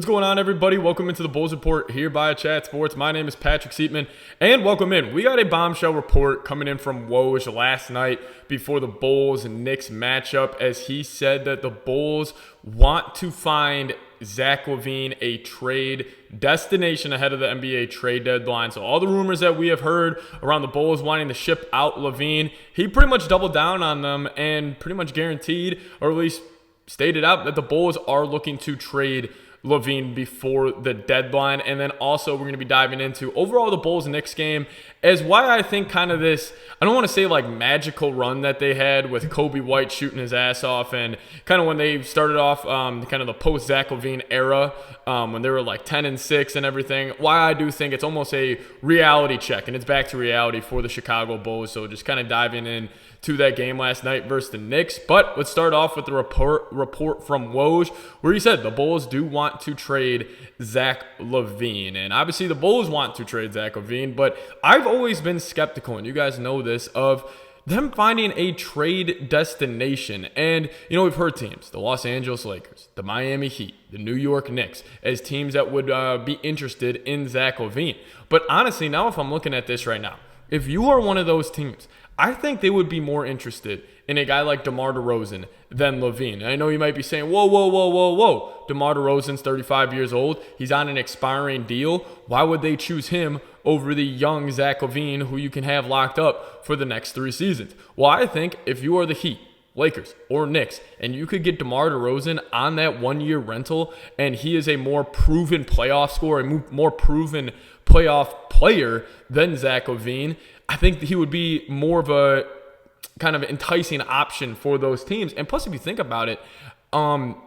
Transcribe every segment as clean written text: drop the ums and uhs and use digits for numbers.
What's going on, everybody? Welcome into the Bulls Report here by Chat Sports. My name is Patrick Siepman, and welcome in. We got a bombshell report coming in from Woj last night before the Bulls and Knicks matchup, as he said that the Bulls want to find Zach LaVine a trade destination ahead of the NBA trade deadline. So all the rumors that we have heard around the Bulls wanting to ship out LaVine, he pretty much doubled down on them and pretty much guaranteed, or at least stated out, that the Bulls are looking to trade LaVine before the deadline. And then also we're going to be diving into overall the Bulls-Knicks game as why I think kind of this, I don't want to say like magical run that they had with Kobe White shooting his ass off, and kind of when they started off kind of the post-Zach LaVine era when they were like 10-6 and everything, why I do think it's almost a reality check, and it's back to reality for the Chicago Bulls. So just kind of diving in to that game last night versus the Knicks. But let's start off with the report from Woj, where he said the Bulls do want to trade Zach LaVine. And obviously the Bulls want to trade Zach LaVine, but I've always been skeptical, and you guys know this, of them finding a trade destination. And, you know, we've heard teams, the Los Angeles Lakers, the Miami Heat, the New York Knicks, as teams that would be interested in Zach LaVine. But honestly, now if I'm looking at this right now, if you are one of those teams, I think they would be more interested in a guy like Demar Derozan than LaVine. I know you might be saying, whoa. DeMar DeRozan's 35 years old. He's on an expiring deal. Why would they choose him over the young Zach LaVine, who you can have locked up for the next 3 seasons? Well, I think if you are the Heat, Lakers, or Knicks, and you could get DeMar DeRozan on that 1-year rental, and he is a more proven playoff scorer, a more proven playoff player than Zach LaVine, I think he would be more of a kind of enticing option for those teams. And plus, if you think about it,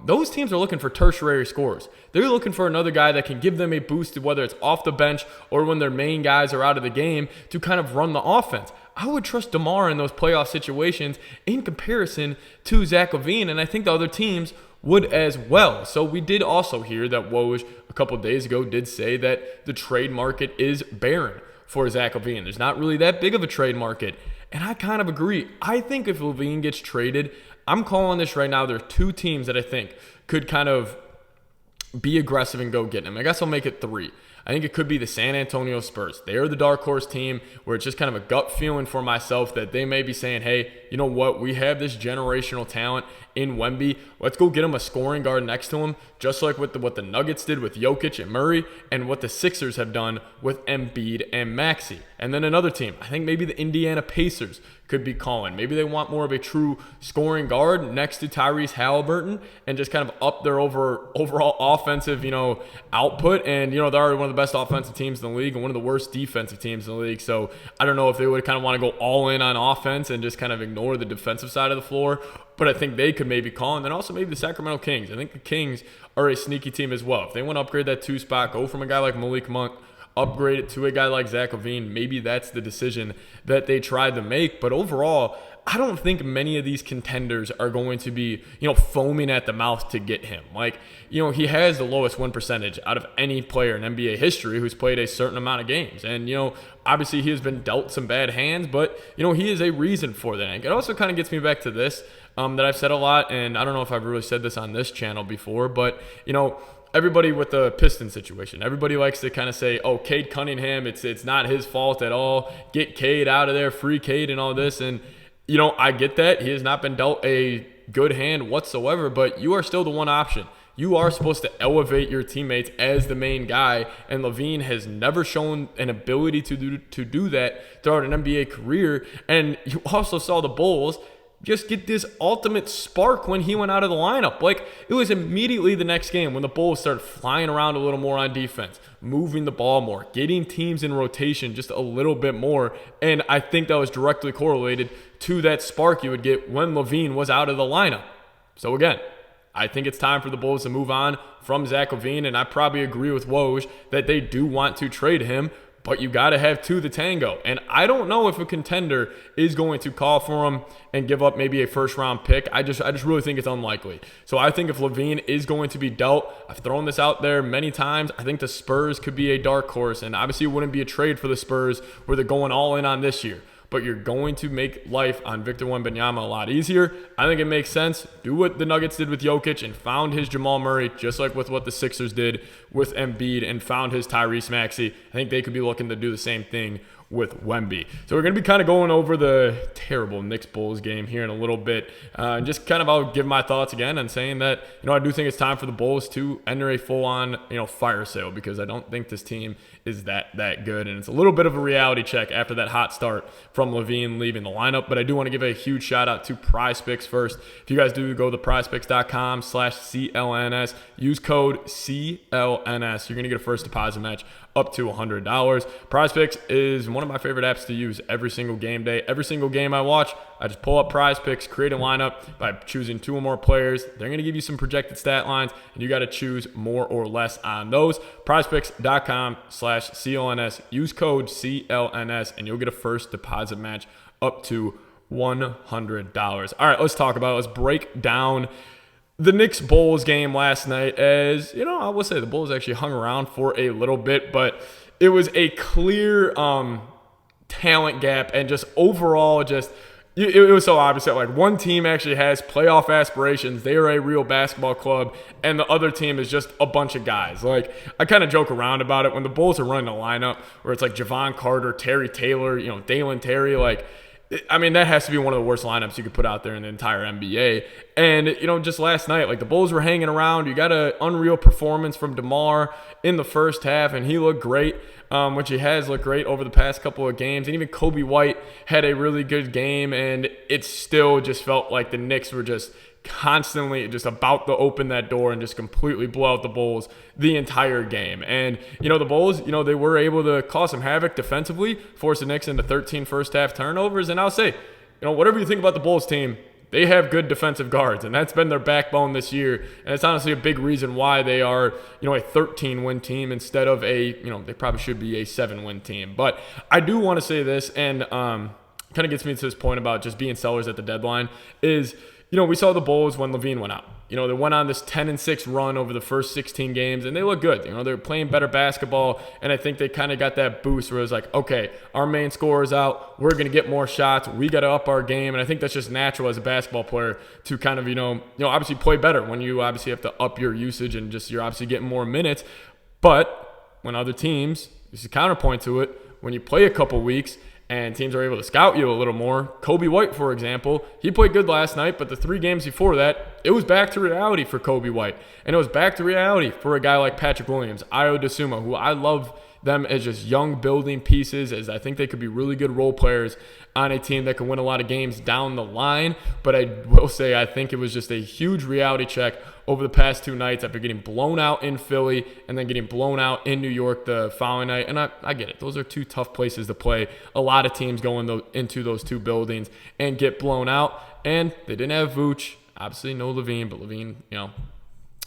those teams are looking for tertiary scorers. They're looking for another guy that can give them a boost, whether it's off the bench or when their main guys are out of the game, to kind of run the offense. I would trust DeMar in those playoff situations in comparison to Zach LaVine, and I think the other teams would as well. So we did also hear that Woj a couple of days ago did say that the trade market is barren for Zach LaVine. There's not really that big of a trade market. And I kind of agree. I think if LaVine gets traded, I'm calling this right now, there are 2 teams that I think could kind of be aggressive and go get him. I guess I'll make it 3. I think it could be the San Antonio Spurs. They're the dark horse team where it's just kind of a gut feeling for myself that they may be saying, hey, you know what? We have this generational talent in Wemby. Let's go get him a scoring guard next to him, just like what the Nuggets did with Jokic and Murray, and what the Sixers have done with Embiid and Maxey. And then another team, I think maybe the Indiana Pacers could be calling. Maybe they want more of a true scoring guard next to Tyrese Halliburton and just kind of up their overall offensive, output. And, they're already one of the best offensive teams in the league and one of the worst defensive teams in the league. So I don't know if they would kind of want to go all in on offense and just kind of ignore the defensive side of the floor. But I think they could maybe call. And then also maybe the Sacramento Kings. I think the Kings are a sneaky team as well. If they want to upgrade that 2 spot, go from a guy like Malik Monk, upgrade it to a guy like Zach LaVine. Maybe that's the decision that they tried to make. But overall, I don't think many of these contenders are going to be, foaming at the mouth to get him. Like, he has the lowest win percentage out of any player in NBA history who's played a certain amount of games. And, obviously he has been dealt some bad hands, but, he is a reason for that. And it also kind of gets me back to this that I've said a lot, and I don't know if I've really said this on this channel before, but, everybody with the Pistons situation, everybody likes to kind of say, oh, Cade Cunningham, it's not his fault at all. Get Cade out of there, free Cade and all this. And, I get that. He has not been dealt a good hand whatsoever, but you are still the one option. You are supposed to elevate your teammates as the main guy, and LaVine has never shown an ability to do that throughout an NBA career. And you also saw the Bulls just get this ultimate spark when he went out of the lineup. Like, it was immediately the next game when the Bulls started flying around a little more on defense, moving the ball more, getting teams in rotation just a little bit more. And I think that was directly correlated to that spark you would get when LaVine was out of the lineup. So again, I think it's time for the Bulls to move on from Zach LaVine, and I probably agree with Woj that they do want to trade him. But you got to have 2 to tango. And I don't know if a contender is going to call for him and give up maybe a first-round pick. I just really think it's unlikely. So I think if LaVine is going to be dealt, I've thrown this out there many times, I think the Spurs could be a dark horse. And obviously it wouldn't be a trade for the Spurs where they're going all in on this year. but you're going to make life on Victor Wembanyama a lot easier. I think it makes sense. Do what the Nuggets did with Jokic and found his Jamal Murray, just like with what the Sixers did with Embiid and found his Tyrese Maxey. I think they could be looking to do the same thing with Wemby. So we're going to be kind of going over the terrible Knicks Bulls game here in a little bit. And just kind of I'll give my thoughts again and saying that, I do think it's time for the Bulls to enter a full-on, fire sale, because I don't think this team is that good. And it's a little bit of a reality check after that hot start from LaVine leaving the lineup. But I do want to give a huge shout out to PrizePicks first. If you guys do go to prizepicks.com/CLNS, use code CLNS. You're going to get a first deposit match up to $100. PrizePicks is one of my favorite apps to use every single game day. Every single game I watch, I just pull up PrizePicks, create a lineup by choosing 2 or more players. They're going to give you some projected stat lines, and you got to choose more or less on those. PrizePicks.com/CLNS. Use code CLNS, and you'll get a first deposit match up to $100. All right, let's talk about it. Let's break down the Knicks Bulls game last night. As I will say, the Bulls actually hung around for a little bit, but it was a clear talent gap, and just overall, it was so obvious that one team actually has playoff aspirations. They are a real basketball club, and the other team is just a bunch of guys. I kind of joke around about it when the Bulls are running a lineup where it's Javon Carter, Terry Taylor, Dalen Terry, that has to be one of the worst lineups you could put out there in the entire NBA. And, just last night, the Bulls were hanging around. You got an unreal performance from Demar in the first half, and he looked great, which he has looked great over the past couple of games. And even Kobe White had a really good game, and it still just felt like the Knicks were just constantly just about to open that door and just completely blow out the Bulls the entire game. And, the Bulls, they were able to cause some havoc defensively, force the Knicks into 13 first half turnovers. And I'll say, whatever you think about the Bulls team, they have good defensive guards, and that's been their backbone this year. And it's honestly a big reason why they are, a 13-win team instead of they probably should be a 7-win team. But I do want to say this, and kind of gets me to this point about just being sellers at the deadline, is we saw the Bulls when LaVine went out. They went on this 10-6 run over the first 16 games, and they look good. They're playing better basketball, and I think they kind of got that boost where it was okay, our main scorer's out. We're going to get more shots. We got to up our game, and I think that's just natural as a basketball player to kind of, obviously play better when you obviously have to up your usage and just you're obviously getting more minutes. But when other teams, this is a counterpoint to it, when you play a couple weeks and teams are able to scout you a little more. Kobe White, for example, he played good last night, but the 3 games before that, it was back to reality for Kobe White. And it was back to reality for a guy like Patrick Williams, Ayo Dosunmu, who I love them as just young building pieces, as I think they could be really good role players on a team that can win a lot of games down the line. But I will say I think it was just a huge reality check over the past 2 nights after getting blown out in Philly and then getting blown out in New York the following night. And I get it. Those are 2 tough places to play. A lot of teams go into those 2 buildings and get blown out. And they didn't have Vooch. Obviously, no LaVine, but LaVine,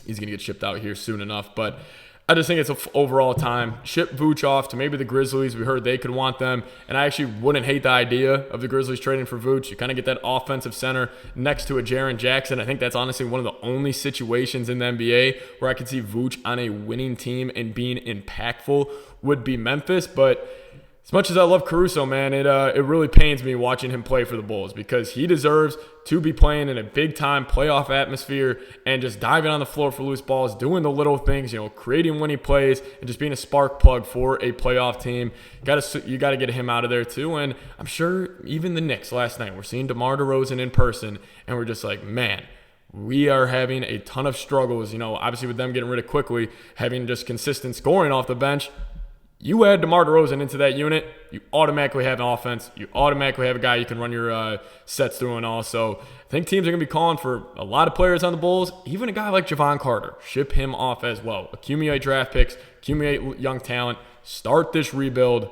he's going to get shipped out here soon enough. But I just think it's an overall time. Ship Vooch off to maybe the Grizzlies. We heard they could want them. And I actually wouldn't hate the idea of the Grizzlies trading for Vooch. You kind of get that offensive center next to a Jaren Jackson. I think that's honestly one of the only situations in the NBA where I could see Vooch on a winning team and being impactful would be Memphis. But as much as I love Caruso, man, it really pains me watching him play for the Bulls because he deserves to be playing in a big-time playoff atmosphere and just diving on the floor for loose balls, doing the little things, creating when he plays and just being a spark plug for a playoff team. You got to get him out of there too. And I'm sure even the Knicks last night, we're seeing DeMar DeRozan in person, and we're just like, man, we are having a ton of struggles, obviously with them getting rid of quickly, having just consistent scoring off the bench. You add DeMar DeRozan into that unit, you automatically have an offense. You automatically have a guy you can run your sets through and all. So I think teams are going to be calling for a lot of players on the Bulls. Even a guy like Javon Carter, ship him off as well. Accumulate draft picks, accumulate young talent, start this rebuild.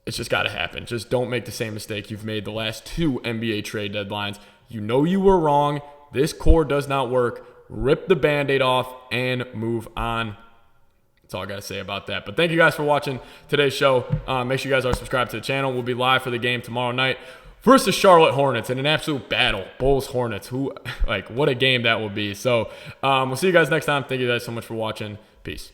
It's just got to happen. Just don't make the same mistake you've made the last 2 NBA trade deadlines. You know you were wrong. This core does not work. Rip the Band-Aid off and move on. That's all I got to say about that. But thank you guys for watching today's show. Make sure you guys are subscribed to the channel. We'll be live for the game tomorrow night versus Charlotte Hornets in an absolute battle. Bulls-Hornets. What a game that will be. So we'll see you guys next time. Thank you guys so much for watching. Peace.